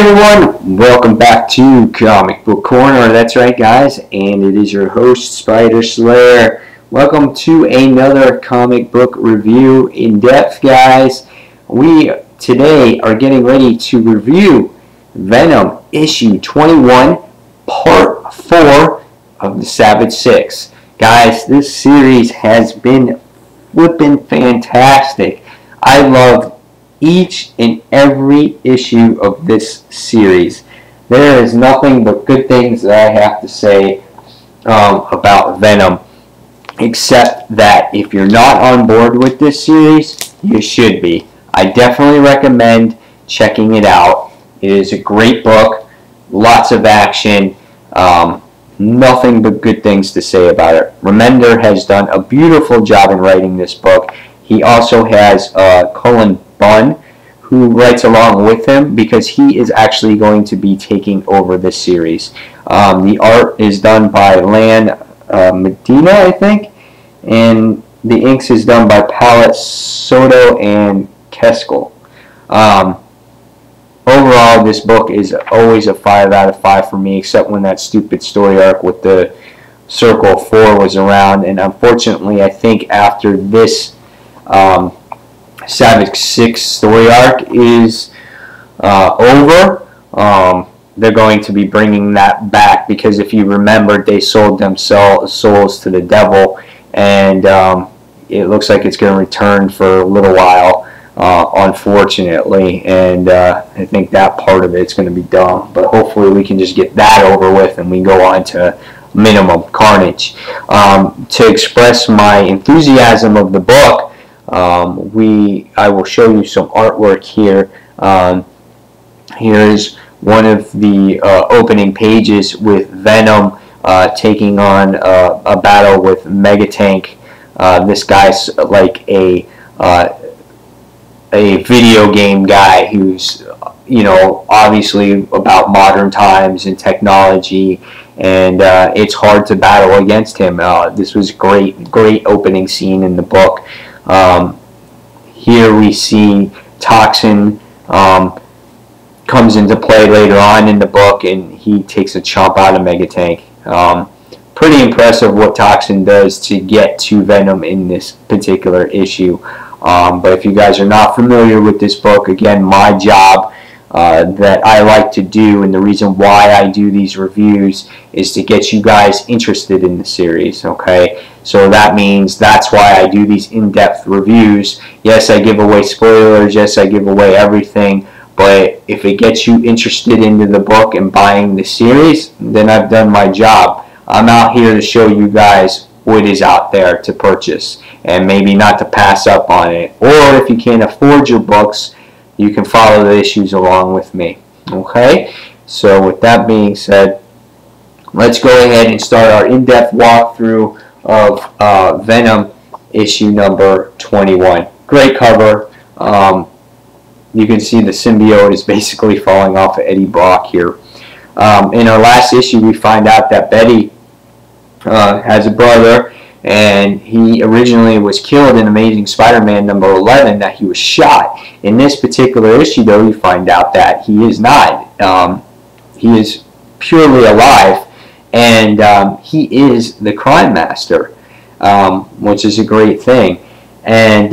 everyone, welcome back to Comic Book Corner. That's right, guys, and it is your host, Spider Slayer. Welcome to another comic book review in depth, guys. We today are getting ready to review Venom issue 21, part 4 of the Savage 6. Guys, this series has been flippin' fantastic. I love each and every issue of this series. There is nothing but good things that I have to say about Venom, except that if you're not on board with this series, you should be. I definitely recommend checking it out. It is a great book, lots of action, nothing but good things to say about it. Remender has done a beautiful job in writing this book. He also has Cullen Bunn, who writes along with him, because he is actually going to be taking over this series. The art is done by Lan Medina, I think, and the inks is done by Palette Soto and Keskel. Overall, this book is always a 5 out of 5 for me, except when that stupid story arc with the Circle 4 was around, and unfortunately I think after this Savage 6 story arc is over, they're going to be bringing that back, because if you remember, they sold them souls to the devil, and it looks like it's going to return for a little while, unfortunately, and I think that part of it's going to be done, but hopefully we can just get that over with and we go on to Minimum Carnage. To express my enthusiasm of the book, I will show you some artwork here. Here's one of the opening pages with Venom taking on a battle with Megatank. This guy's like a video game guy who's, you know, obviously about modern times and technology, and it's hard to battle against him. This was great opening scene in the book. Here we see Toxin comes into play later on in the book, and he takes a chomp out of Megatank. Pretty impressive what Toxin does to get to Venom in this particular issue. But if you guys are not familiar with this book, again, my job that I like to do, and the reason why I do these reviews, is to get you guys interested in the series, okay? So that means that's why I do these in-depth reviews. Yes, I give away spoilers, yes, I give away everything, but if it gets you interested into the book and buying the series, then I've done my job. I'm out here to show you guys what is out there to purchase, and maybe not to pass up on it. Or if you can't afford your books, you can follow the issues along with me. Okay? So with that being said, let's go ahead and start our in-depth walkthrough of Venom issue number 21. Great cover. You can see the symbiote is basically falling off of Eddie Brock here. In our last issue, we find out that Betty has a brother, and he originally was killed in Amazing Spider-Man number 11, that he was shot. In this particular issue, though, we find out that he is not. He is purely alive, and he is the Crime Master, which is a great thing. And,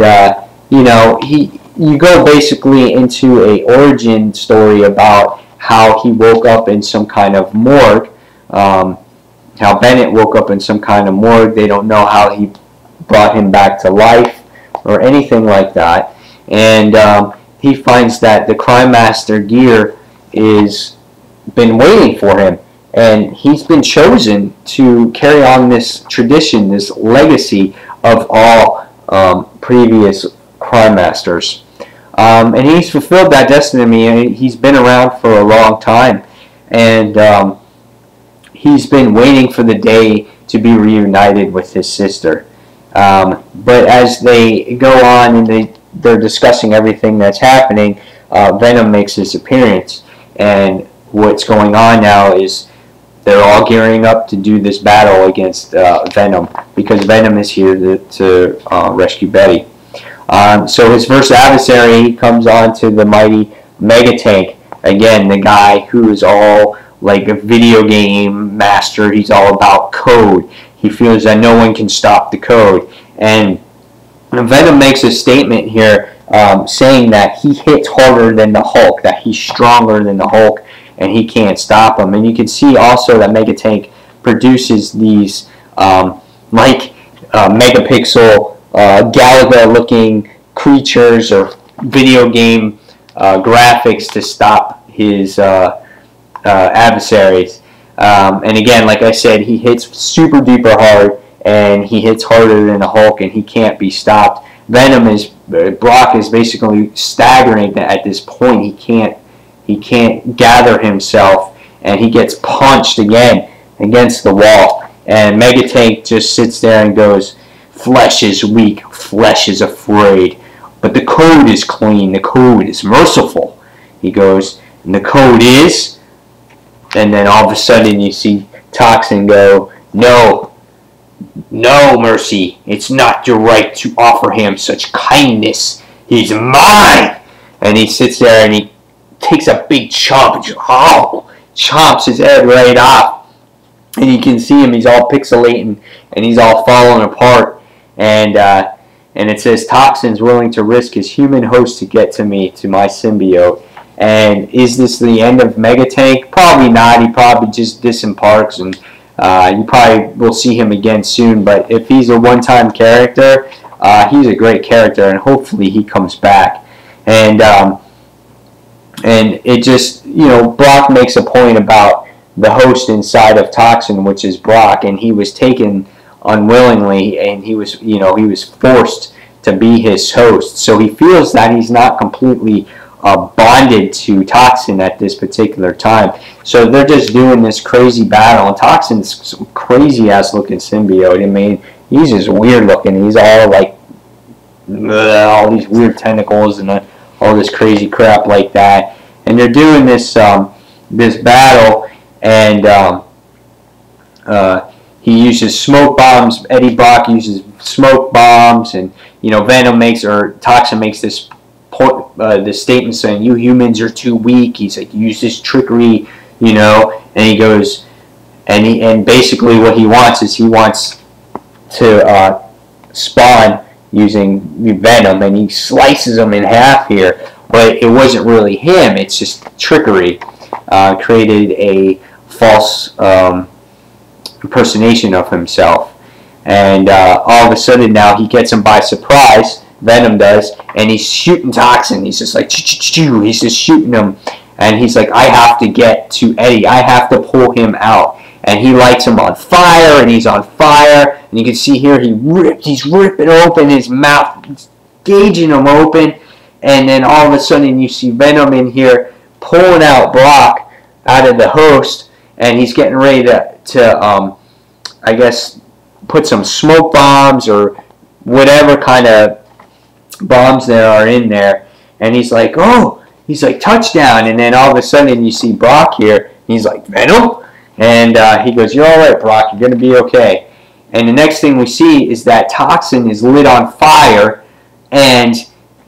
you know, you go basically into a origin story about how he woke up in some kind of morgue, how Bennett woke up in some kind of morgue. They don't know how he brought him back to life or anything like that. And he finds that the Crime Master gear is been waiting for him. And he's been chosen to carry on this tradition, this legacy of all previous Crime Masters. And he's fulfilled that destiny. He's been around for a long time. And he's been waiting for the day to be reunited with his sister. But as they go on and they're discussing everything that's happening, Venom makes his appearance. And what's going on now is they're all gearing up to do this battle against Venom, because Venom is here to rescue Betty. So his first adversary comes on to the mighty Megatank, again, the guy who is all like a video game master. He's all about code. He feels that no one can stop the code. And Venom makes a statement here saying that he hits harder than the Hulk, that he's stronger than the Hulk, and he can't stop him. And you can see also that Megatank produces these megapixel Galaga-looking creatures or video game graphics to stop his adversaries. And again, like I said, he hits super duper hard, and he hits harder than the Hulk, and he can't be stopped. Brock is basically staggering at this point. He can't gather himself, and he gets punched again against the wall. And Megatank just sits there and goes, "Flesh is weak, flesh is afraid, but the code is clean, the code is merciful." He goes, "And the code is..." And then all of a sudden you see Toxin go, "No, no, Mercy, it's not your right to offer him such kindness. He's mine." And he sits there and he takes a big chomp and just, chomps his head right off. And you can see him, he's all pixelating and he's all falling apart. And it says, "Toxin's willing to risk his human host to get to me, to my symbiote." And is this the end of Megatank? Probably not. He probably just disembarks, and you probably will see him again soon. But if he's a one-time character, he's a great character, and hopefully he comes back. And it just, Brock makes a point about the host inside of Toxin, which is Brock, and he was taken unwillingly, and he was forced to be his host. So he feels that he's not completely bonded to Toxin at this particular time. So they're just doing this crazy battle, and Toxin's some crazy ass looking symbiote. I mean, he's just weird looking. He's all like all these weird tentacles and all this crazy crap like that. And they're doing this this battle, and he uses smoke bombs. Eddie Brock uses smoke bombs, and Toxin makes this statement saying, "You humans are too weak." He's like, "Use this trickery," and he goes, and basically what he wants is to spawn using Venom, and he slices him in half here, but it wasn't really him. It's just trickery. Created a false impersonation of himself, and all of a sudden now he gets him by surprise. Venom does, and he's shooting Toxin. He's just like, he's just shooting him, and he's like, "I have to get to Eddie. I have to pull him out." And he lights him on fire, and he's on fire, and you can see here he's ripping open his mouth, gauging him open, and then all of a sudden you see Venom in here pulling out Brock out of the host, and he's getting ready to I guess put some smoke bombs or whatever kind of bombs there are in there, and he's like, he's like, "Touchdown!" And then all of a sudden you see Brock here, and he's like, "Venom?" And he goes, "You're all right, Brock, you're going to be okay." And the next thing we see is that Toxin is lit on fire, and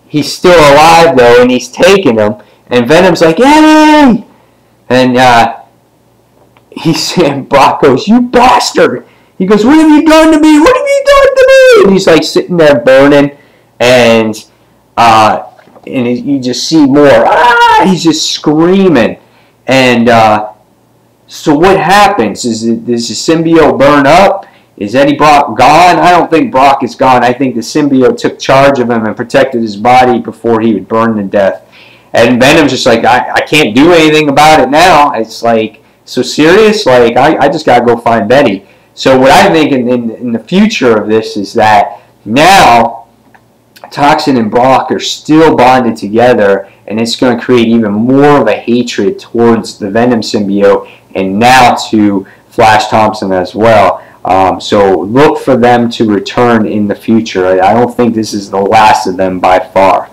he's still alive though, and he's taking him, and Venom's like, "Yay!" And Brock goes, "You bastard!" He goes, "What have you done to me? What have you done to me?" And he's like sitting there burning, and you just see more. He's just screaming, and so what happens? Does the symbiote burn up? Is Eddie Brock gone? I don't think Brock is gone. I think the symbiote took charge of him and protected his body before he would burn to death. And Venom's just like, I can't do anything about it now. It's like, so serious? Like, I just got to go find Betty. So what I think in the future of this is that now Toxin and Brock are still bonded together, and it's going to create even more of a hatred towards the Venom symbiote, and now to Flash Thompson as well. So look for them to return in the future. I don't think this is the last of them by far.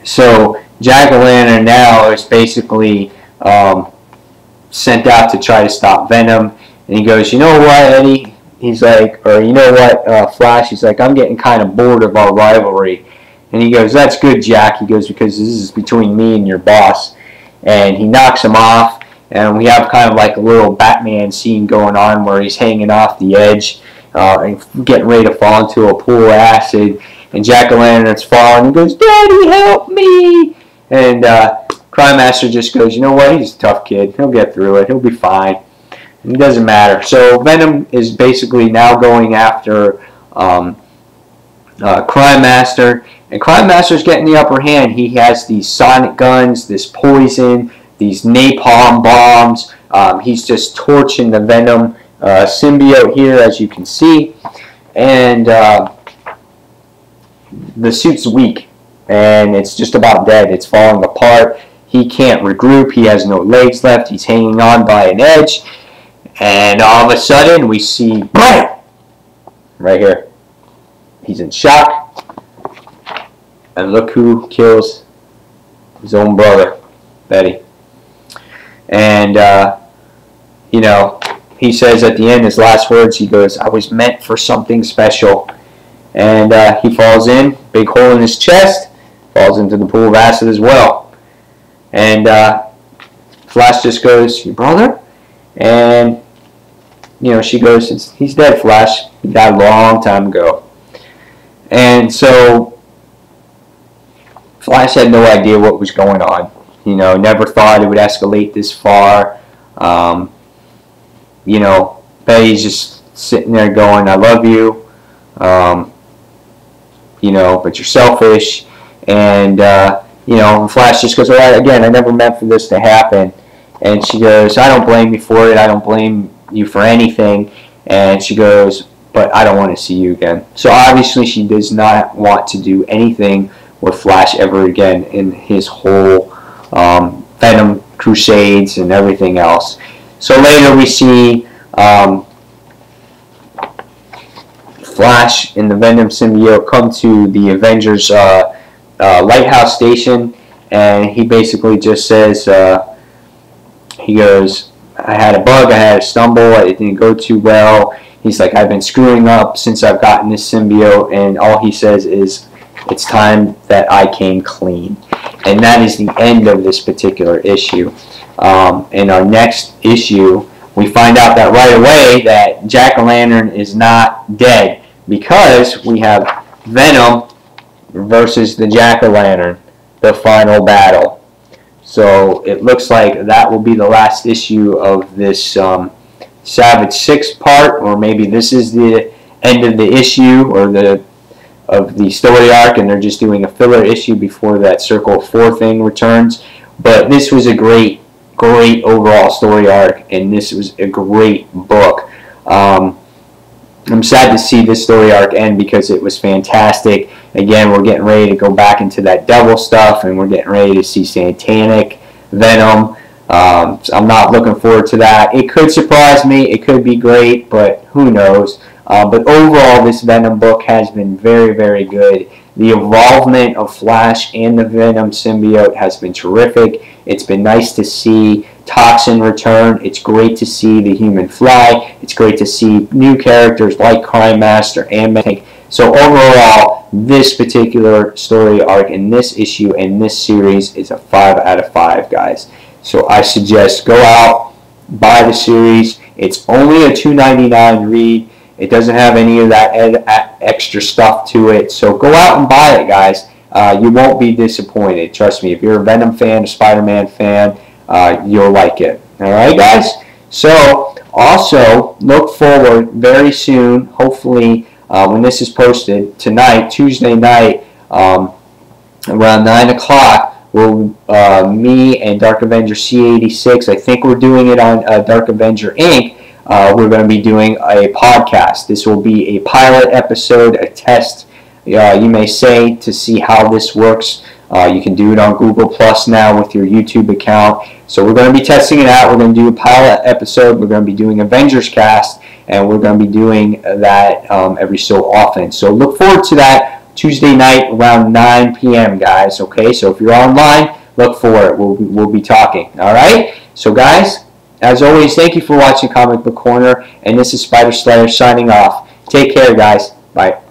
So Jack-O-Lantern now is basically sent out to try to stop Venom, and he goes, "You know what, Eddie?" He's like, or "You know what, Flash?" He's like, "I'm getting kind of bored of our rivalry." And he goes, "That's good, Jack." He goes, "Because this is between me and your boss." And he knocks him off. And we have kind of like a little Batman scene going on where he's hanging off the edge and getting ready to fall into a pool of acid. And Jack-o'-lantern's falling. He goes, "Daddy, help me!" And Crime Master just goes, "You know what? He's a tough kid. He'll get through it. He'll be fine." And it doesn't matter. So Venom is basically now going after Crime Master. And Crime Master's getting the upper hand. He has these sonic guns, this poison, these napalm bombs. He's just torching the Venom symbiote here, as you can see. And the suit's weak, and it's just about dead. It's falling apart. He can't regroup. He has no legs left. He's hanging on by an edge. And all of a sudden, we see Brant right here. He's in shock. And look who kills his own brother, Betty. And, you know, he says at the end, his last words, he goes, "I was meant for something special." And he falls in, big hole in his chest, falls into the pool of acid as well. And Flash just goes, "Your brother?" And, you know, she goes, "He's dead, Flash. He died a long time ago." And so Flash had no idea what was going on. You know, never thought it would escalate this far. You know, Betty's just sitting there going, "I love you. You know, but you're selfish." And, you know, Flash just goes, "All right, again, I never meant for this to happen." And she goes, "I don't blame you for it. I don't blame you for anything." And she goes, "But I don't want to see you again." So obviously she does not want to do anything with Flash ever again in his whole Venom crusades and everything else. So later we see Flash and the Venom symbiote come to the Avengers lighthouse station, and he basically just says, he goes, "I had a bug, I had a stumble, it didn't go too well." He's like, "I've been screwing up since I've gotten this symbiote," and all he says is, "It's time that I came clean." And that is the end of this particular issue. In our next issue, we find out that right away that Jack-o'-lantern is not dead, because we have Venom versus the Jack-o'-lantern, the final battle. So it looks like that will be the last issue of this Savage 6 part, or maybe this is the end of the issue or of the story arc, and they're just doing a filler issue before that Circle of 4 thing returns. But this was a great overall story arc, and this was a great book. I'm sad to see this story arc end because it was fantastic. Again, we're getting ready to go back into that devil stuff, and we're getting ready to see Satanic Venom. I'm not looking forward to that. It could surprise me. It could be great, but who knows. But overall, this Venom book has been very, very good. The involvement of Flash and the Venom symbiote has been terrific. It's been nice to see Toxin return. It's great to see the Human Fly. It's great to see new characters like Crime Master and Megatank. So overall, this particular story arc in this issue and this series is a 5 out of 5, guys. So I suggest go out, buy the series. It's only a $2.99 read. It doesn't have any of that extra stuff to it. So go out and buy it, guys. You won't be disappointed. Trust me. If you're a Venom fan, a Spider-Man fan, you'll like it. All right, guys? So also look forward very soon, hopefully when this is posted, tonight, Tuesday night, around 9 o'clock, me and Dark Avenger C86, I think we're doing it on Dark Avenger Inc., we're going to be doing a podcast. This will be a pilot episode, a test, you may say, to see how this works. You can do it on Google Plus now with your YouTube account. So we're going to be testing it out. We're going to do a pilot episode. We're going to be doing Avengers Cast, and we're going to be doing that every so often. So look forward to that Tuesday night around 9 p.m., guys. Okay, so if you're online, look for it. We'll be talking. All right? So, guys, as always, thank you for watching Comic Book Corner, and this is Spider Slayer signing off. Take care, guys. Bye.